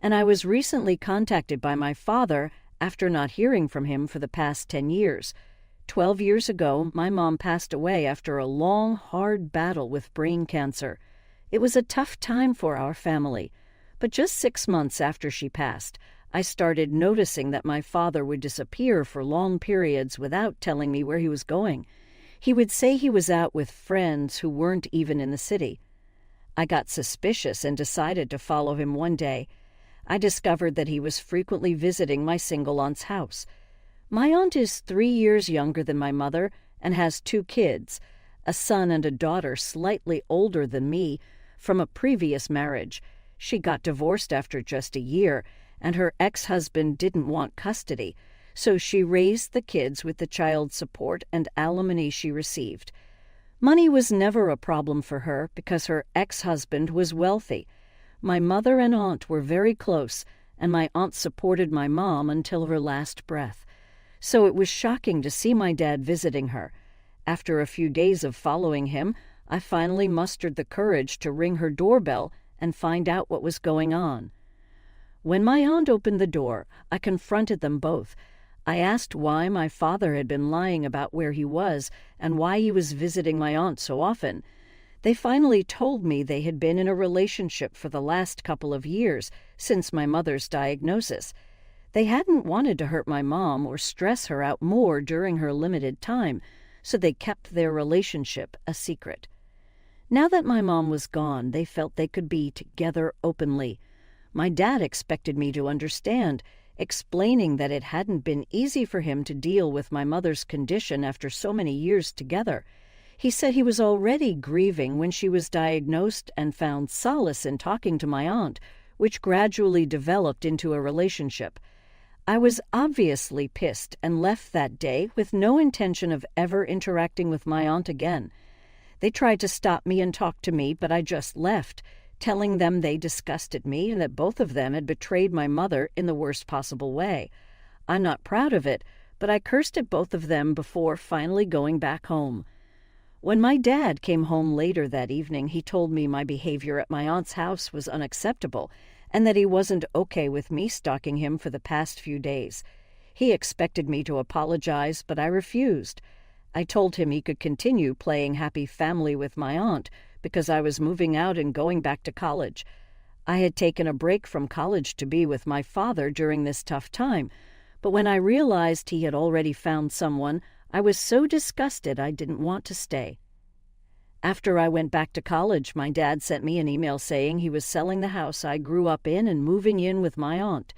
and I was recently contacted by my father after not hearing from him for the past 10 years. 12 years ago, my mom passed away after a long, hard battle with brain cancer. It was a tough time for our family, but just 6 months after she passed, I started noticing that my father would disappear for long periods without telling me where he was going. He would say he was out with friends who weren't even in the city. I got suspicious and decided to follow him one day. I discovered that he was frequently visiting my single aunt's house. My aunt is 3 years younger than my mother and has 2 kids, a son and a daughter slightly older than me from a previous marriage. She got divorced after just a year, and her ex-husband didn't want custody, so she raised the kids with the child support and alimony she received. Money was never a problem for her because her ex-husband was wealthy. My mother and aunt were very close, and my aunt supported my mom until her last breath. So it was shocking to see my dad visiting her. After a few days of following him, I finally mustered the courage to ring her doorbell and find out what was going on. When my aunt opened the door, I confronted them both. I asked why my father had been lying about where he was and why he was visiting my aunt so often. They finally told me they had been in a relationship for the last couple of years since my mother's diagnosis. They hadn't wanted to hurt my mom or stress her out more during her limited time, so they kept their relationship a secret. Now that my mom was gone, they felt they could be together openly. My dad expected me to understand, explaining that it hadn't been easy for him to deal with my mother's condition after so many years together. He said he was already grieving when she was diagnosed and found solace in talking to my aunt, which gradually developed into a relationship. I was obviously pissed and left that day with no intention of ever interacting with my aunt again. They tried to stop me and talk to me, but I just left, telling them they disgusted me and that both of them had betrayed my mother in the worst possible way. I'm not proud of it, but I cursed at both of them before finally going back home. When my dad came home later that evening, he told me my behavior at my aunt's house was unacceptable and that he wasn't okay with me stalking him for the past few days. He expected me to apologize, but I refused. I told him he could continue playing happy family with my aunt because I was moving out and going back to college. I had taken a break from college to be with my father during this tough time, but when I realized he had already found someone, I was so disgusted I didn't want to stay. After I went back to college, my dad sent me an email saying he was selling the house I grew up in and moving in with my aunt.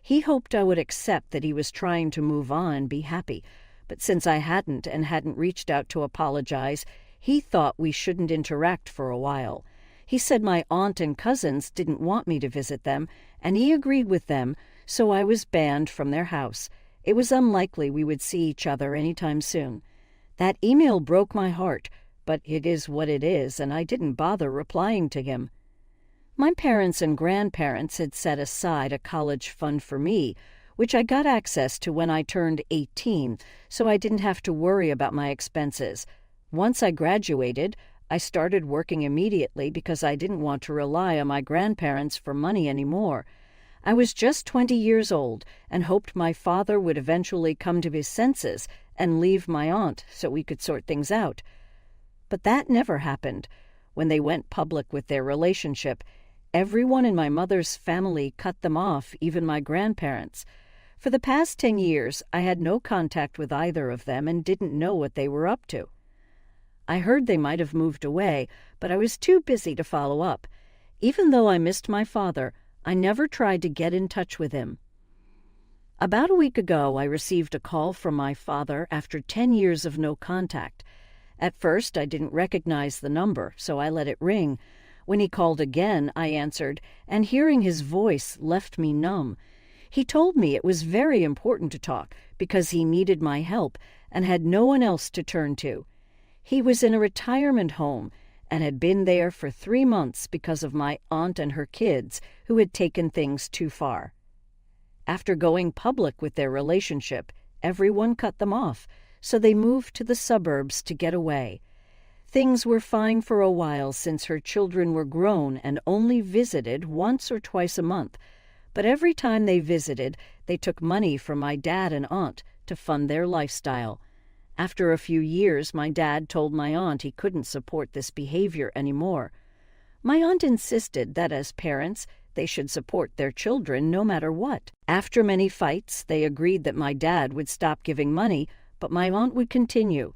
He hoped I would accept that he was trying to move on and be happy, but since I hadn't and hadn't reached out to apologize, he thought we shouldn't interact for a while. He said my aunt and cousins didn't want me to visit them, and he agreed with them, so I was banned from their house. It was unlikely we would see each other anytime soon. That email broke my heart, but it is what it is, and I didn't bother replying to him. My parents and grandparents had set aside a college fund for me, which I got access to when I turned 18, so I didn't have to worry about my expenses. Once I graduated, I started working immediately because I didn't want to rely on my grandparents for money anymore. I was just 20 years old and hoped my father would eventually come to his senses and leave my aunt so we could sort things out. But that never happened. When they went public with their relationship, everyone in my mother's family cut them off, even my grandparents. For the past 10 years, I had no contact with either of them and didn't know what they were up to. I heard they might have moved away, but I was too busy to follow up. Even though I missed my father, I never tried to get in touch with him. About a week ago, I received a call from my father after 10 years of no contact. At first, I didn't recognize the number, so I let it ring. When he called again, I answered, and hearing his voice left me numb. He told me it was very important to talk because he needed my help and had no one else to turn to. He was in a retirement home and had been there for 3 months because of my aunt and her kids who had taken things too far. After going public with their relationship, everyone cut them off, so they moved to the suburbs to get away. Things were fine for a while since her children were grown and only visited once or twice a month, but every time they visited, they took money from my dad and aunt to fund their lifestyle. After a few years, my dad told my aunt he couldn't support this behavior anymore. My aunt insisted that as parents, they should support their children no matter what. After many fights, they agreed that my dad would stop giving money, but my aunt would continue.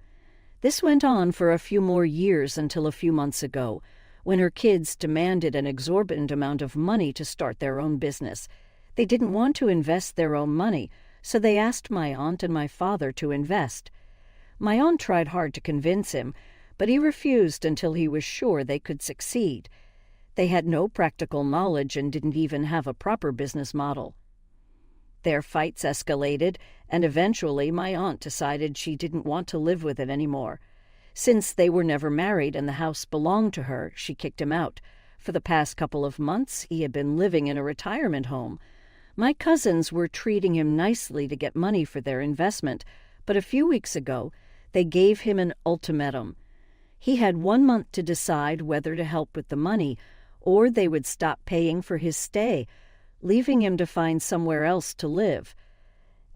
This went on for a few more years until a few months ago, when her kids demanded an exorbitant amount of money to start their own business. They didn't want to invest their own money, so they asked my aunt and my father to invest. My aunt tried hard to convince him, but he refused until he was sure they could succeed. They had no practical knowledge and didn't even have a proper business model. Their fights escalated, and eventually my aunt decided she didn't want to live with it anymore. Since they were never married and the house belonged to her, she kicked him out. For the past couple of months, he had been living in a retirement home. My cousins were treating him nicely to get money for their investment, but a few weeks ago, they gave him an ultimatum. He had 1 month to decide whether to help with the money, or they would stop paying for his stay, leaving him to find somewhere else to live.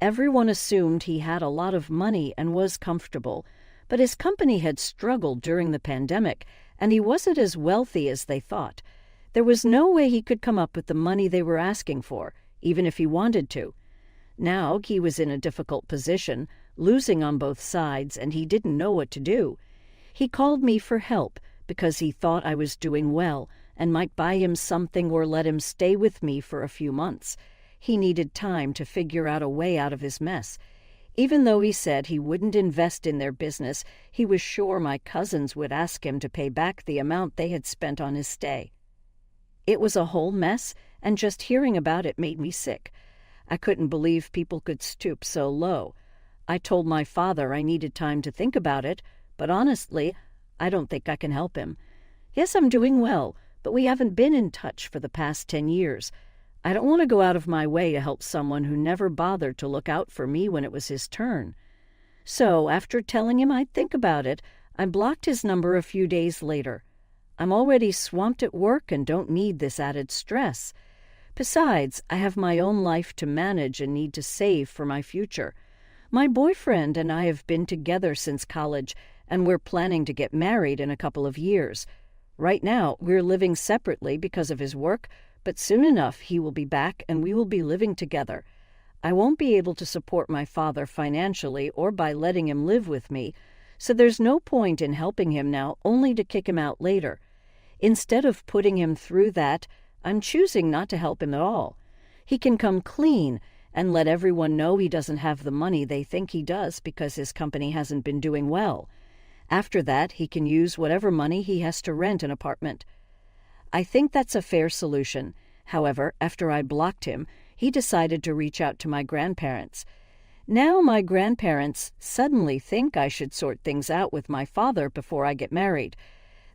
Everyone assumed he had a lot of money and was comfortable, but his company had struggled during the pandemic, and he wasn't as wealthy as they thought. There was no way he could come up with the money they were asking for, even if he wanted to. Now he was in a difficult position, losing on both sides, and he didn't know what to do. He called me for help because he thought I was doing well and might buy him something or let him stay with me for a few months. He needed time to figure out a way out of his mess. Even though he said he wouldn't invest in their business, he was sure my cousins would ask him to pay back the amount they had spent on his stay. It was a whole mess, and just hearing about it made me sick. I couldn't believe people could stoop so low. I told my father I needed time to think about it, but honestly, I don't think I can help him. Yes, I'm doing well, but we haven't been in touch for the past 10 years. I don't want to go out of my way to help someone who never bothered to look out for me when it was his turn. So, after telling him I'd think about it, I blocked his number a few days later. I'm already swamped at work and don't need this added stress. Besides, I have my own life to manage and need to save for my future. My boyfriend and I have been together since college, and we're planning to get married in a couple of years. Right now, we're living separately because of his work, but soon enough he will be back and we will be living together. I won't be able to support my father financially or by letting him live with me, so there's no point in helping him now only to kick him out later. Instead of putting him through that, I'm choosing not to help him at all. He can come clean and let everyone know he doesn't have the money they think he does because his company hasn't been doing well. After that, he can use whatever money he has to rent an apartment. I think that's a fair solution. However, after I blocked him, he decided to reach out to my grandparents. Now my grandparents suddenly think I should sort things out with my father before I get married.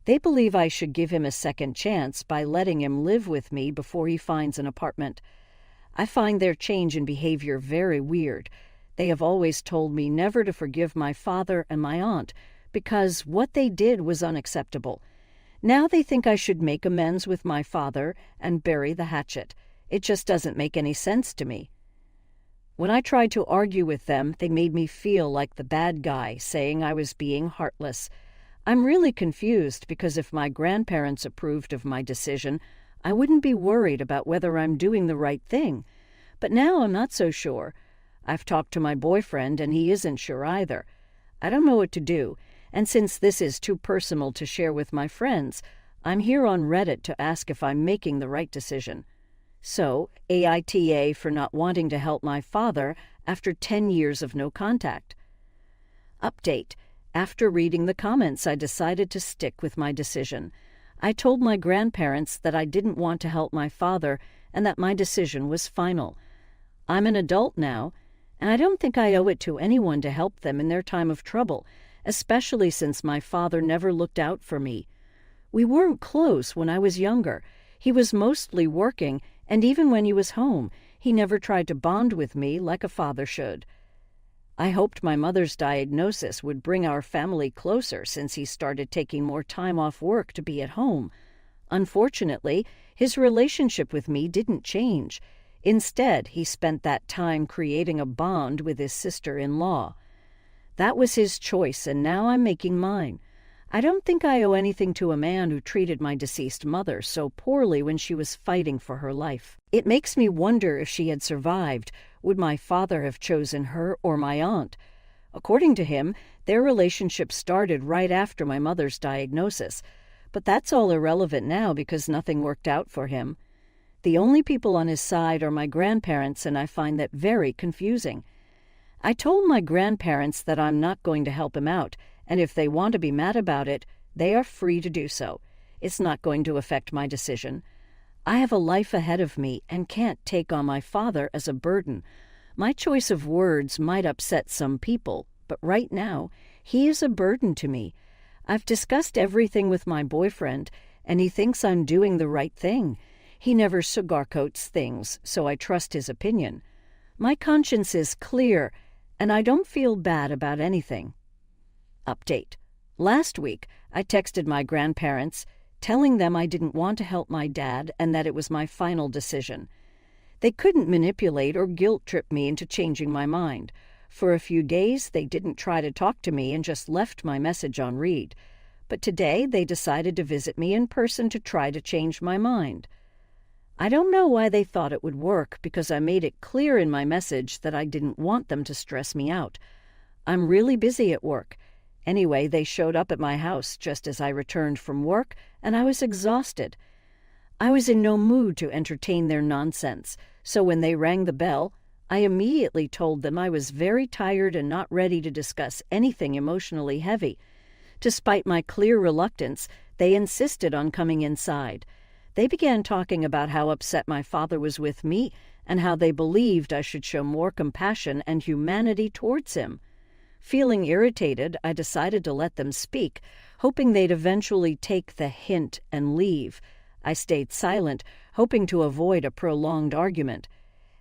They believe I should give him a second chance by letting him live with me before he finds an apartment. I find their change in behavior very weird. They have always told me never to forgive my father and my aunt because what they did was unacceptable. Now they think I should make amends with my father and bury the hatchet. It just doesn't make any sense to me. When I tried to argue with them, they made me feel like the bad guy, saying I was being heartless. I'm really confused because if my grandparents approved of my decision, I wouldn't be worried about whether I'm doing the right thing. But now I'm not so sure. I've talked to my boyfriend and he isn't sure either. I don't know what to do, and since this is too personal to share with my friends, I'm here on Reddit to ask if I'm making the right decision. So, AITA for not wanting to help my father after 10 years of no contact. Update. After reading the comments, I decided to stick with my decision. I told my grandparents that I didn't want to help my father and that my decision was final. I'm an adult now, and I don't think I owe it to anyone to help them in their time of trouble, especially since my father never looked out for me. We weren't close when I was younger. He was mostly working, and even when he was home, he never tried to bond with me like a father should. I hoped my mother's diagnosis would bring our family closer since he started taking more time off work to be at home. Unfortunately, his relationship with me didn't change. Instead, he spent that time creating a bond with his sister-in-law. That was his choice, and now I'm making mine. I don't think I owe anything to a man who treated my deceased mother so poorly when she was fighting for her life. It makes me wonder if she had survived, would my father have chosen her or my aunt? According to him, their relationship started right after my mother's diagnosis, but that's all irrelevant now because nothing worked out for him. The only people on his side are my grandparents, and I find that very confusing. I told my grandparents that I'm not going to help him out, and if they want to be mad about it, they are free to do so. It's not going to affect my decision. I have a life ahead of me and can't take on my father as a burden. My choice of words might upset some people, but right now, he is a burden to me. I've discussed everything with my boyfriend, and he thinks I'm doing the right thing. He never sugarcoats things, so I trust his opinion. My conscience is clear, and I don't feel bad about anything. Update. Last week, I texted my grandparents, telling them I didn't want to help my dad and that it was my final decision. They couldn't manipulate or guilt-trip me into changing my mind. For a few days, they didn't try to talk to me and just left my message on read. But today, they decided to visit me in person to try to change my mind. I don't know why they thought it would work, because I made it clear in my message that I didn't want them to stress me out. I'm really busy at work. Anyway, they showed up at my house just as I returned from work, and I was exhausted. I was in no mood to entertain their nonsense, so when they rang the bell, I immediately told them I was very tired and not ready to discuss anything emotionally heavy. Despite my clear reluctance, they insisted on coming inside. They began talking about how upset my father was with me and how they believed I should show more compassion and humanity towards him. Feeling irritated, I decided to let them speak, hoping they'd eventually take the hint and leave. I stayed silent, hoping to avoid a prolonged argument.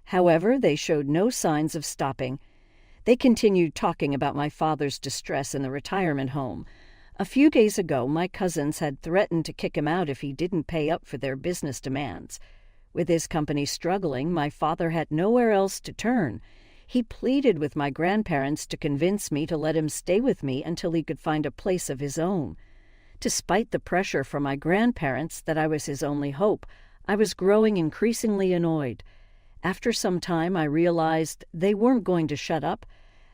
However, they showed no signs of stopping. They continued talking about my father's distress in the retirement home. A few days ago, my cousins had threatened to kick him out if he didn't pay up for their business demands. With his company struggling, my father had nowhere else to turn. He pleaded with my grandparents to convince me to let him stay with me until he could find a place of his own. Despite the pressure from my grandparents that I was his only hope, I was growing increasingly annoyed. After some time, I realized they weren't going to shut up.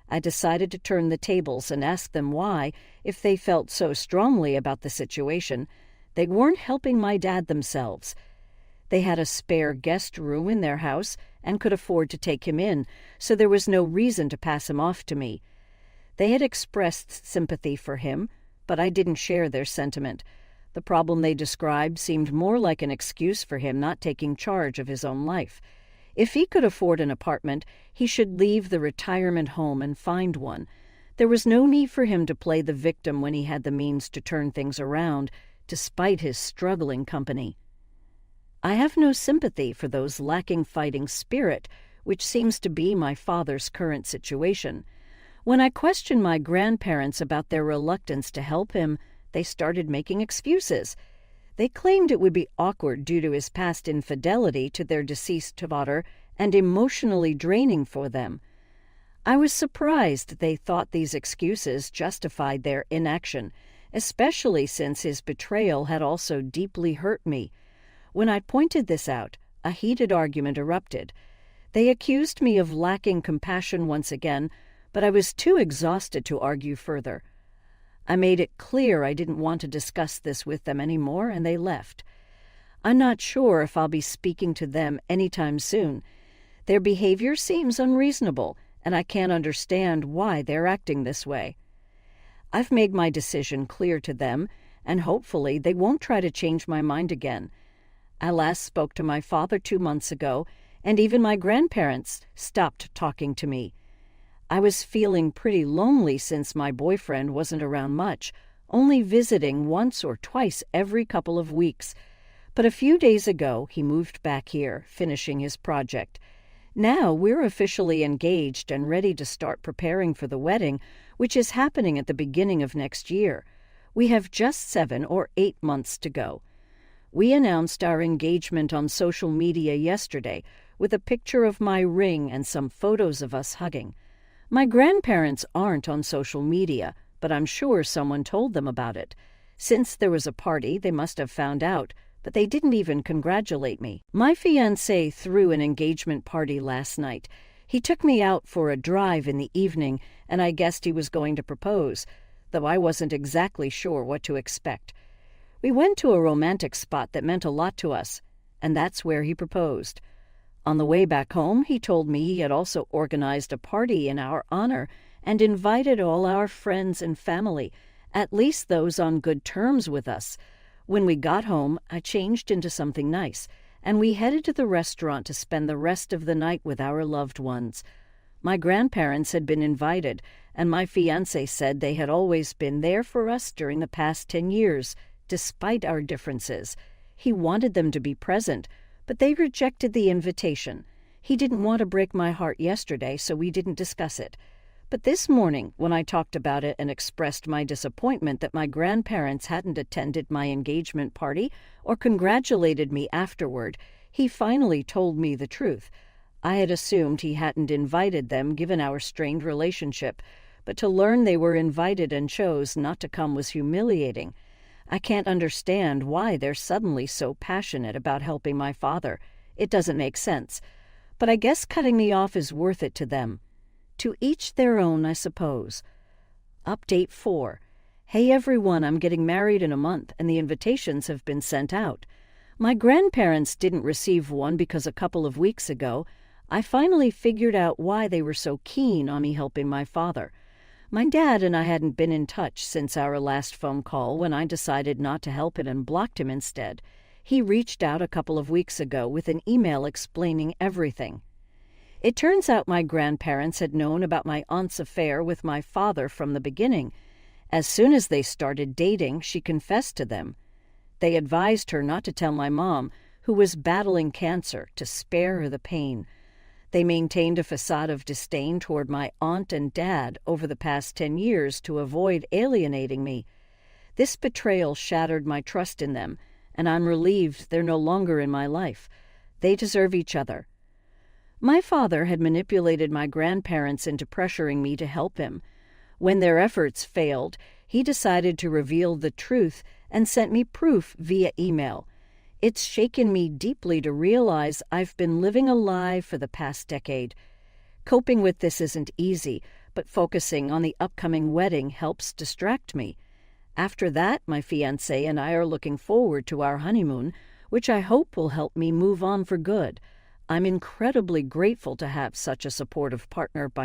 I decided to turn the tables and ask them why, if they felt so strongly about the situation, they weren't helping my dad themselves. They had a spare guest room in their house and could afford to take him in, so there was no reason to pass him off to me. They had expressed sympathy for him, but I didn't share their sentiment. The problem they described seemed more like an excuse for him not taking charge of his own life. If he could afford an apartment, he should leave the retirement home and find one. There was no need for him to play the victim when he had the means to turn things around, despite his struggling company. I have no sympathy for those lacking fighting spirit, which seems to be my father's current situation. When I questioned my grandparents about their reluctance to help him, they started making excuses. They claimed it would be awkward due to his past infidelity to their deceased daughter and emotionally draining for them. I was surprised they thought these excuses justified their inaction, especially since his betrayal had also deeply hurt me. When I pointed this out, a heated argument erupted. They accused me of lacking compassion once again, but I was too exhausted to argue further. I made it clear I didn't want to discuss this with them anymore, and they left. I'm not sure if I'll be speaking to them anytime soon. Their behavior seems unreasonable, and I can't understand why they're acting this way. I've made my decision clear to them, and hopefully they won't try to change my mind again. I last spoke to my father 2 months ago, and even my grandparents stopped talking to me. I was feeling pretty lonely since my boyfriend wasn't around much, only visiting once or twice every couple of weeks. But a few days ago, he moved back here, finishing his project. Now we're officially engaged and ready to start preparing for the wedding, which is happening at the beginning of next year. We have just 7 or 8 months to go. We announced our engagement on social media yesterday, with a picture of my ring and some photos of us hugging. My grandparents aren't on social media, but I'm sure someone told them about it. Since there was a party, they must have found out, but they didn't even congratulate me. My fiancé threw an engagement party last night. He took me out for a drive in the evening, and I guessed he was going to propose, though I wasn't exactly sure what to expect. We went to a romantic spot that meant a lot to us, and that's where he proposed. On the way back home, he told me he had also organized a party in our honor and invited all our friends and family, at least those on good terms with us. When we got home, I changed into something nice, and we headed to the restaurant to spend the rest of the night with our loved ones. My grandparents had been invited, and my fiancé said they had always been there for us during the past 10 years, despite our differences. He wanted them to be present, but they rejected the invitation. He didn't want to break my heart yesterday, so we didn't discuss it. But this morning, when I talked about it and expressed my disappointment that my grandparents hadn't attended my engagement party or congratulated me afterward, he finally told me the truth. I had assumed he hadn't invited them given our strained relationship, but to learn they were invited and chose not to come was humiliating. I can't understand why they're suddenly so passionate about helping my father. It doesn't make sense. But I guess cutting me off is worth it to them. To each their own, I suppose. Update 4. Hey everyone, I'm getting married in a month, and the invitations have been sent out. My grandparents didn't receive one because a couple of weeks ago, I finally figured out why they were so keen on me helping my father. My dad and I hadn't been in touch since our last phone call when I decided not to help it and blocked him instead. He reached out a couple of weeks ago with an email explaining everything. It turns out my grandparents had known about my aunt's affair with my father from the beginning. As soon as they started dating, she confessed to them. They advised her not to tell my mom, who was battling cancer, to spare her the pain. They maintained a facade of disdain toward my aunt and dad over the past 10 years to avoid alienating me. This betrayal shattered my trust in them, and I'm relieved they're no longer in my life. They deserve each other. My father had manipulated my grandparents into pressuring me to help him. When their efforts failed, he decided to reveal the truth and sent me proof via email. It's shaken me deeply to realize I've been living a lie for the past decade. Coping with this isn't easy, but focusing on the upcoming wedding helps distract me. After that, my fiancé and I are looking forward to our honeymoon, which I hope will help me move on for good. I'm incredibly grateful to have such a supportive partner by my